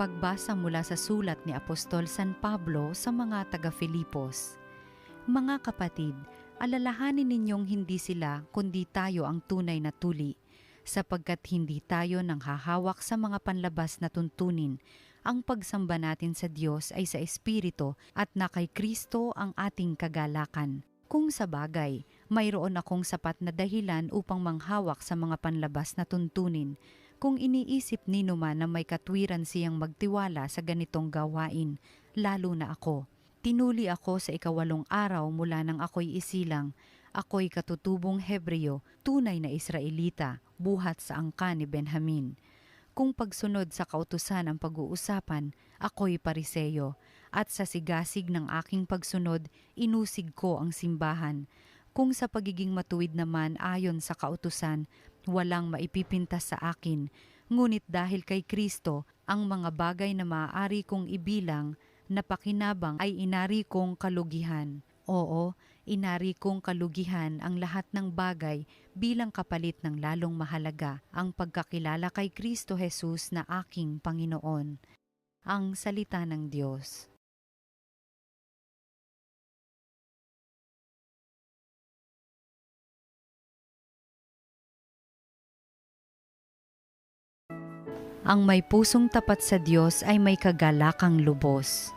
Pagbasa mula sa sulat ni Apostol San Pablo sa mga taga-Filipos. Mga kapatid, alalahanin ninyong hindi sila kundi tayo ang tunay na tuli, sapagkat hindi tayo nanghahawak sa mga panlabas na tuntunin. Ang pagsamba natin sa Diyos ay sa Espiritu at na kay Kristo ang ating kagalakan. Kung sa bagay, mayroon akong sapat na dahilan upang manghawak sa mga panlabas na tuntunin. Kung iniisip ni naman na may katwiran siyang magtiwala sa ganitong gawain, lalo na ako. Tinuli ako sa 8 araw mula nang ako'y isilang. Ako'y katutubong Hebreo, tunay na Israelita, buhat sa angkan ni Benjamin. Kung pagsunod sa kautusan ang pag-uusapan, ako'y Pariseo, at sa sigasig ng aking pagsunod, inusig ko ang simbahan. Kung sa pagiging matuwid naman ayon sa kautusan, walang maipipintas sa akin, ngunit dahil kay Kristo, ang mga bagay na maaari kong ibilang na pakinabang ay inari kong kalugihan. Oo, inari kong kalugihan ang lahat ng bagay bilang kapalit ng lalong mahalaga ang pagkakilala kay Kristo Jesus na aking Panginoon. Ang salita ng Diyos. Ang may pusong tapat sa Diyos ay may kagalakang lubos.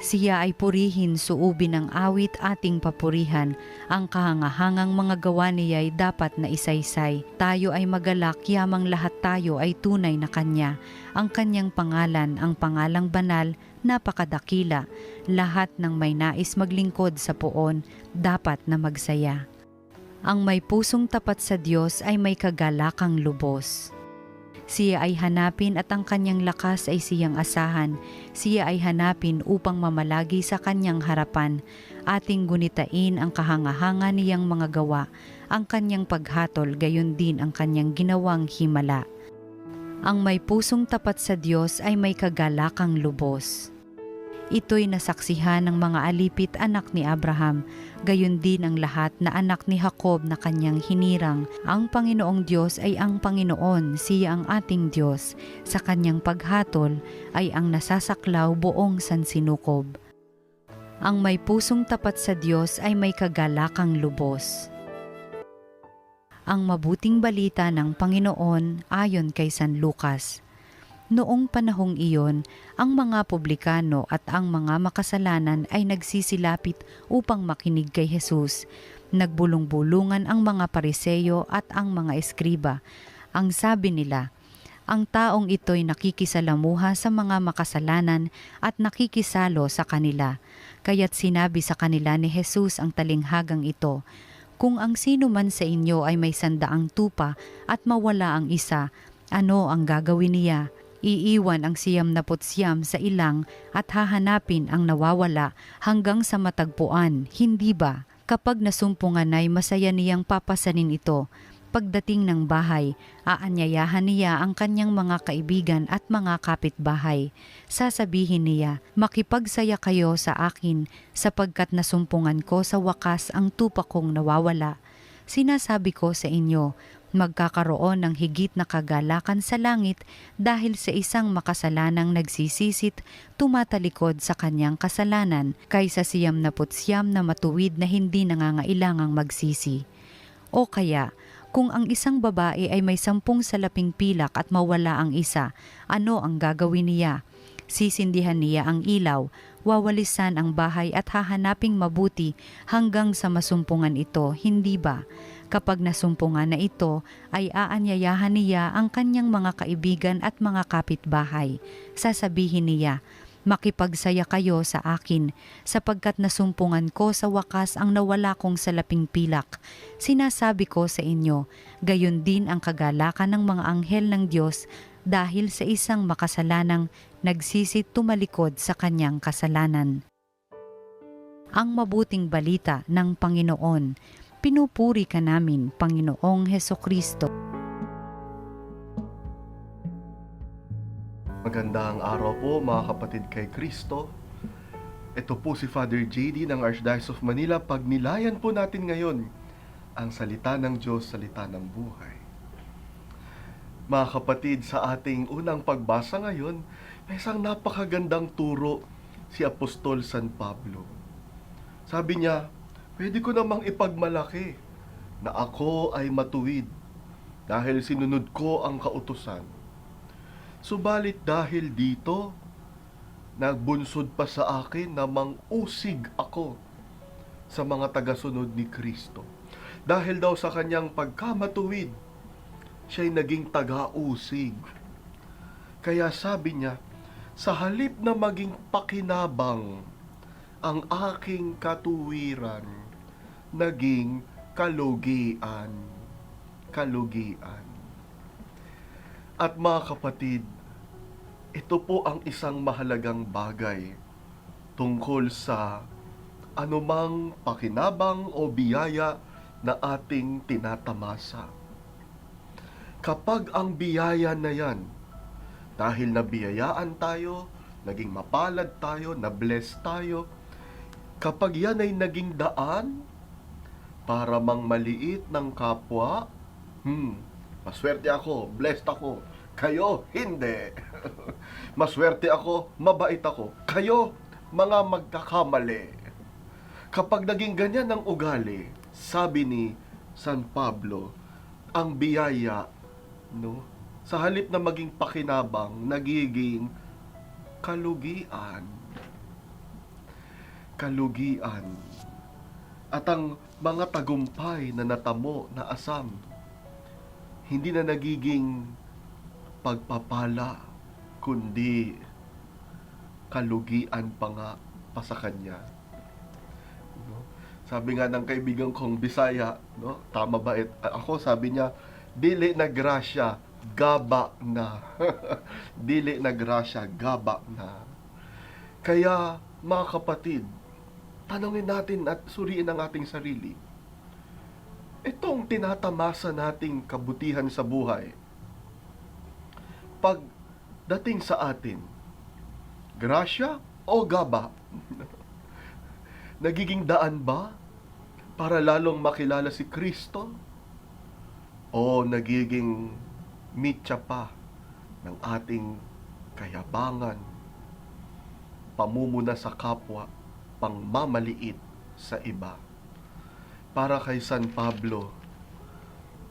Siya ay purihin suubin ng awit ating papurihan, ang kahangahangang mga gawa niya ay dapat na isaysay. Tayo ay magalak, yamang lahat tayo ay tunay na Kanya. Ang Kanyang pangalan, ang pangalang banal, napakadakila. Lahat ng may nais maglingkod sa poon, dapat na magsaya. Ang may pusong tapat sa Diyos ay may kagalakang lubos. Siya ay hanapin at ang kanyang lakas ay siyang asahan. Siya ay hanapin upang mamalagi sa kanyang harapan. Ating gunitain ang kahanga-hanga niyang mga gawa, ang kanyang paghatol, gayon din ang kanyang ginawang himala. Ang may pusong tapat sa Diyos ay may kagalakang lubos. Ito'y nasaksihan ng mga alipit anak ni Abraham, gayon din ang lahat na anak ni Jacob na kanyang hinirang. Ang Panginoong Diyos ay ang Panginoon, siya ang ating Diyos. Sa kanyang paghatol ay ang nasasaklaw buong sansinukob. Ang may pusong tapat sa Diyos ay may kagalakang lubos. Ang mabuting balita ng Panginoon ayon kay San Lucas. Noong panahong iyon, ang mga publikano at ang mga makasalanan ay nagsisilapit upang makinig kay Jesus. Nagbulong-bulungan ang mga Pariseo at ang mga eskriba. Ang sabi nila, ang taong ito'y nakikisalamuha sa mga makasalanan at nakikisalo sa kanila. Kaya't sinabi sa kanila ni Jesus ang talinghagang ito, kung ang sino man sa inyo ay may 100 tupa at mawala ang isa, ano ang gagawin niya? Iiwan ang 99 sa ilang at hahanapin ang nawawala hanggang sa matagpuan, hindi ba? Kapag nasumpungan ay masaya niyang papasanin ito. Pagdating ng bahay, aanyayahan niya ang kanyang mga kaibigan at mga kapitbahay. Sasabihin niya, makipagsaya kayo sa akin sapagkat nasumpungan ko sa wakas ang tupa kong nawawala. Sinasabi ko sa inyo, magkakaroon ng higit na kagalakan sa langit dahil sa isang makasalanang nagsisisit tumatalikod sa kanyang kasalanan kaysa 99 na matuwid na hindi nangangailangang magsisi. O kaya, kung ang isang babae ay may 10 salaping pilak at mawala ang isa, ano ang gagawin niya? Sisindihan niya ang ilaw, wawalisan ang bahay at hahanaping mabuti hanggang sa masumpungan ito, hindi ba? Kapag nasumpungan na ito, ay aanyayahan niya ang kanyang mga kaibigan at mga kapitbahay. Sasabihin niya, makipagsaya kayo sa akin, sapagkat nasumpungan ko sa wakas ang nawala kong salaping pilak. Sinasabi ko sa inyo, gayon din ang kagalakan ng mga anghel ng Diyos dahil sa isang makasalanang nagsisit tumalikod sa kanyang kasalanan. Ang mabuting balita ng Panginoon. Pinupuri ka namin, Panginoong Hesukristo. Magandang araw po mga kapatid kay Kristo. Ito po si Father JD ng Archdiocese of Manila. Pagnilayan po natin ngayon ang salita ng Diyos, salita ng buhay. Mga kapatid, sa ating unang pagbasa ngayon, may isang napakagandang turo si Apostol San Pablo. Sabi niya, pwede ko namang ipagmalaki na ako ay matuwid dahil sinunod ko ang kautusan. Subalit dahil dito, nagbunsod pa sa akin na mang-usig ako sa mga tagasunod ni Kristo. Dahil daw sa kanyang pagkamatuwid, siya'y naging taga-usig. Kaya sabi niya, sa halip na maging pakinabang ang aking katuwiran, naging kalugian. Kalugian. At mga kapatid, ito po ang isang mahalagang bagay tungkol sa anumang pakinabang o biyaya na ating tinatamasa. Kapag ang biyaya na yan, dahil nabiyayaan tayo, naging mapalad tayo, na-bless tayo, kapag yan ay naging daan para mangmaliit ng kapwa, maswerte ako, blessed ako, kayo, hindi. Maswerte ako, mabait ako, kayo, mga magkakamali. Kapag naging ganyan ang ugali, sabi ni San Pablo, ang biyaya, sa halip na maging pakinabang, nagiging kalugian. Kalugian. At ang mga tagumpay na natamo na asam, hindi na nagiging pagpapala, kundi kalugian pa nga pa sa kanya. Sabi nga ng kaibigan kong Bisaya, tama ba? Ako, sabi niya, dili na grasya, gaba na. Dili na grasya, gaba na. Kaya, mga kapatid, tanongin natin at suriin ang ating sarili. Itong tinatamasa nating kabutihan sa buhay, pag dating sa atin, grasya o gaba? Nagiging daan ba para lalong makilala si Kristo? O nagiging mitya pa ng ating kayabangan, pamumuna sa kapwa, pangmamaliit sa iba? Para kay San Pablo,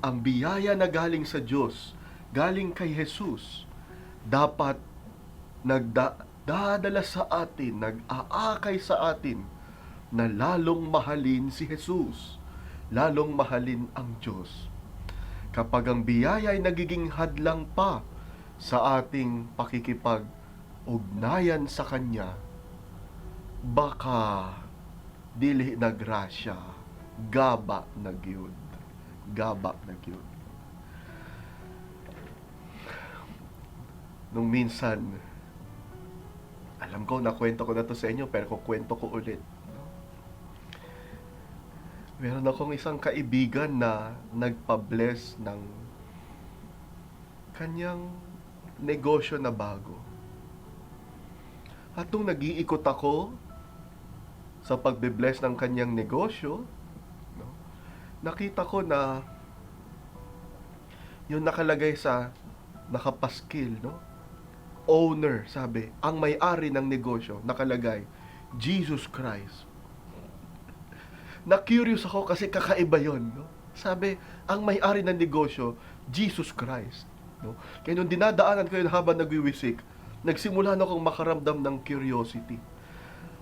ang biyaya na galing sa Diyos, galing kay Jesus, dapat nagdadala sa atin, nag-aakay sa atin, na lalong mahalin si Jesus, lalong mahalin ang Diyos. Kapag ang biyaya ay nagiging hadlang pa sa ating pakikipag-ugnayan sa Kanya, baka dili na grasya, gaba na gyud. Gaba na gyud. Nung minsan, alam ko, nakwento ko na to sa inyo, pero kukwento ko ulit. Meron akong isang kaibigan na nagpa-bless ng kanyang negosyo na bago. At nung nag-iikot ako sa pagbe-bless ng kanyang negosyo, nakita ko na yung nakalagay sa nakapaskil, owner, sabi, ang may-ari ng negosyo, nakalagay, Jesus Christ. Na-curious ako kasi kakaiba yun. Sabi, ang may-ari ng negosyo, Jesus Christ. Kaya nung dinadaanan ko yun habang nagwiwisik, nagsimula na akong makaramdam ng curiosity.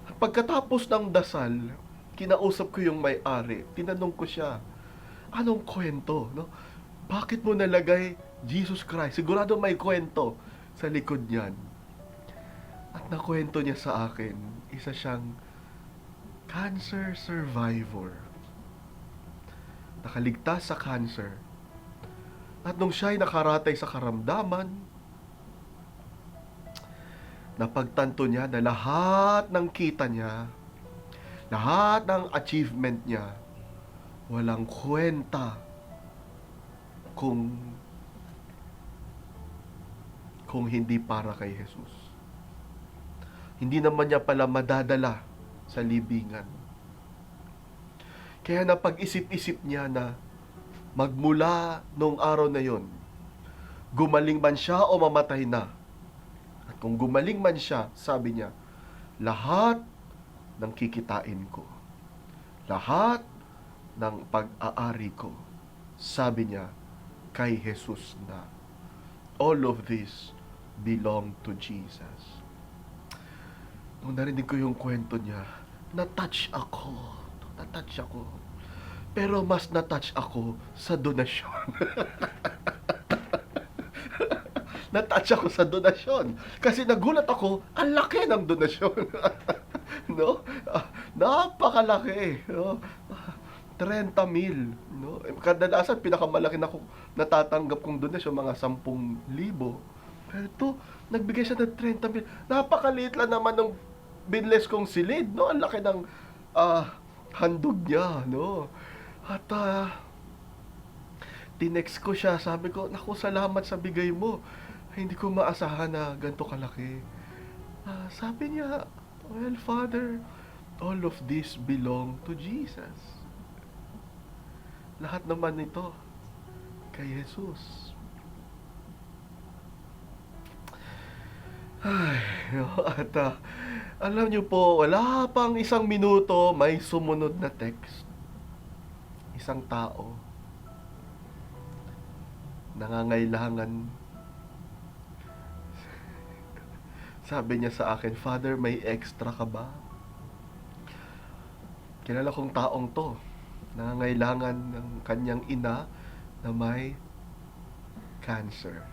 At pagkatapos ng dasal, kinausap ko yung may-ari. Tinanong ko siya, anong kwento? Bakit mo nalagay Jesus Christ? Sigurado may kwento sa likod niyan. At nakwento niya sa akin, isa siyang cancer survivor. Nakaligtas sa cancer. At nung siya'y nakaratay sa karamdaman, napagtanto niya na lahat ng kita niya, lahat ng achievement niya, walang kwenta kung hindi para kay Jesus. Hindi naman niya pala madadala sa libingan. Kaya napag-isip-isip niya na magmula nung araw na yon, gumaling man siya o mamatay na. At kung gumaling man siya, sabi niya, lahat ng kikitain ko, lahat ng pag-aari ko, sabi niya, kay Jesus na. All of this belong to Jesus. Nung narinig ko yung kwento niya, na-touch ako. Pero mas na-touch ako sa donasyon. Na-touch ako sa donasyon. Kasi nagulat ako, ang laki ng donasyon. No? Napakalaki. No? 30,000. No? Kadalasan, pinakamalaki na natatanggap kong donasyon, mga 10,000. Pero ito, nagbigay siya ng 30,000. Napakaliit lang naman ng binles kong silid. No? Ang laki ng handog niya. No? At tinext ko siya, sabi ko, naku, salamat sa bigay mo. Hindi ko maasahan na ganito kalaki. Sabi niya, well, Father, all of this belong to Jesus. Lahat naman ito kay Jesus. Ay, at alam niyo po, wala pang 1 minuto, may sumunod na text. Isang tao, nangangailangan. Sabi niya sa akin, Father, may extra ka ba? Kilala kong taong to, nangangailangan ng kanyang ina na may cancer.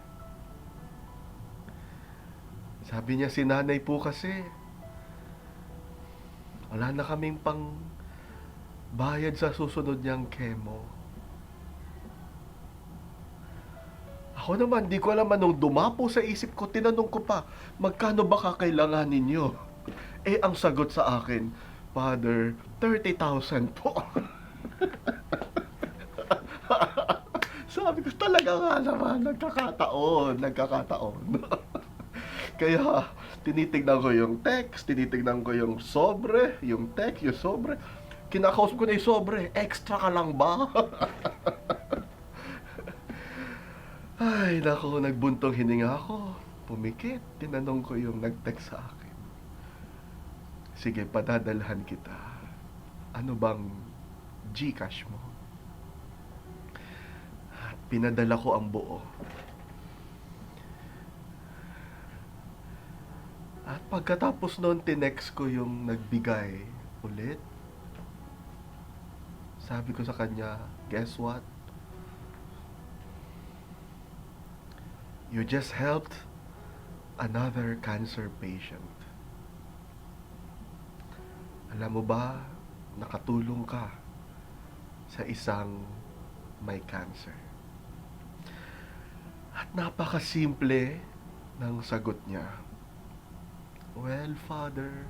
Sabi niya, si nanay po kasi, wala na kaming pang bayad sa susunod niyang chemo. Ako naman, di ko alam anong dumapo sa isip ko. Tinanong ko pa, magkano ba kakailanganin niyo? Ang sagot sa akin, Father, 30,000 po. Sabi ko, talaga nga naman, nagkakataon. Kaya, tinitignan ko yung text, tinitignan ko yung sobre, yung text, yung sobre. Kinakausap ko na yung sobre, extra ka lang ba? Ay, naku, nagbuntong hininga ako. Pumikit, tinanong ko yung nag-text sa akin. Sige, padadalhan kita. Ano bang GCash mo? At pinadala ko ang buo. At pagkatapos noon, tinext ko yung nagbigay ulit. Sabi ko sa kanya, guess what? You just helped another cancer patient. Alam mo ba, nakatulong ka sa isang may cancer. At napakasimple ng sagot niya. Well, Father,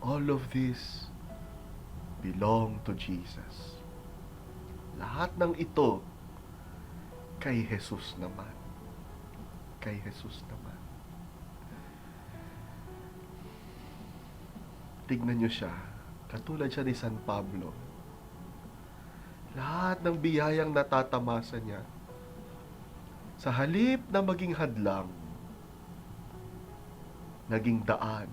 all of this belong to Jesus. Lahat ng ito kay Jesus naman. Kay Jesus naman. Tignan niyo siya. Katulad siya ni San Pablo. Lahat ng biyayang natatamasa niya, sa halip na maging hadlang, naging daan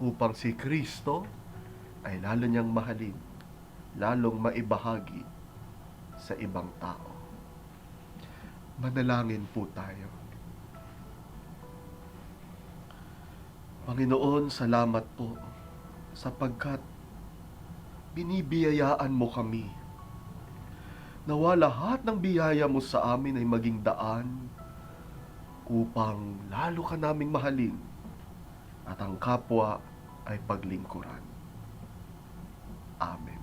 upang si Kristo ay lalo niyang mahalin, lalong maibahagi sa ibang tao. Manalangin po tayo. Panginoon, salamat po sapagkat binibiyayaan mo kami. Nawa lahat ng biyaya mo sa amin ay maging daan upang lalo ka naming mahalin at ang kapwa ay paglingkuran. Amen.